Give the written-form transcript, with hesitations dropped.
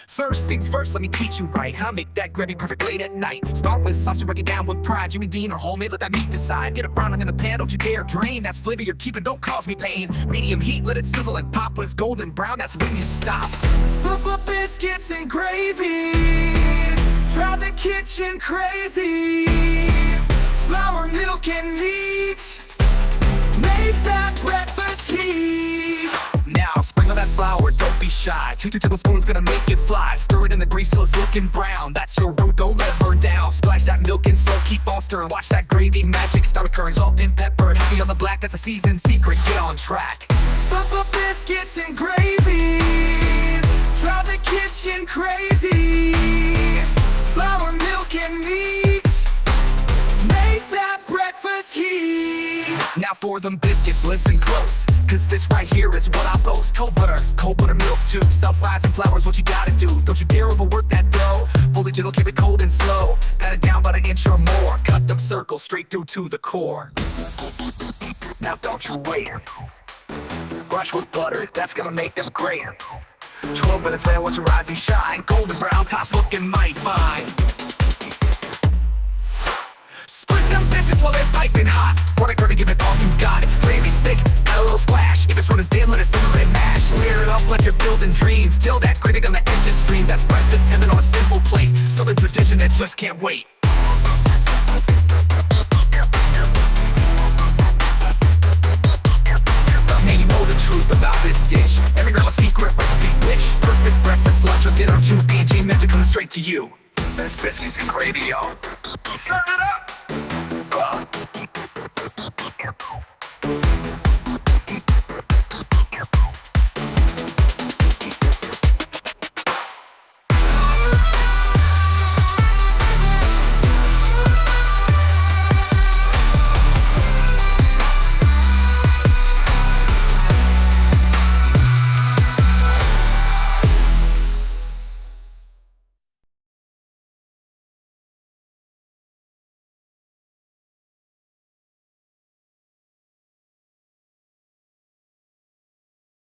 First things first, let me teach you right how to make that gravy perfect late at night. Start with sauce, you break it down with pride. Jimmy Dean or homemade, let that meat decide. Get it browning in the pan, don't you dare drain. That's flavor you're keeping, don't cause me pain. Medium heat, let it sizzle and pop. When it's golden brown, that's when you stop. Biscuits and gravy drive the kitchen crazy. Flour, milk, and meat make that breakfast heat. Now sprinkle that flour, don't be shy. 2 tablespoons gonna make it fly. Stir it in the grease till it's looking brown. That's your root, don't let it burn down. Splash that milk in slow, keep on stirring. Watch that gravy magic start occurring. Salt and pepper, heavy on the black, that's a seasoned secret. Get on track. Biscuits and gravy drive the kitchen crazy. Flour, milk, and meat make that breakfast heat. Now for them biscuits, listen close, cause this right here is what I boast. Cold butter milk too. Self-rising flour is what you gotta do. Don't you dare overwork that dough. Fold it gentle, keep it cold and slow. Pat it down about an inch or more. Cut them circles straight through to the core. Now don't you wait. Brush with butter, that's gonna make them great. 12 minutes later, watch your rise and shine. Golden brown tops looking mighty fine. Spread them biscuits while they're piping hot. Pour it, give it all you got. If gravy's thick, add a little splash. If it's running thin, let it simmer and mash. Layer it up like you're building dreams, till that gravy on the edges streams. That's breakfast heaven on a simple plate. Southern tradition that just can't wait. Now you know the truth about this dish. Every girl a secret recipe wish. Perfect breakfast, lunch, or dinner too. B&G meant to come straight to you. Biscuits and gravy, y'all. Serve it up!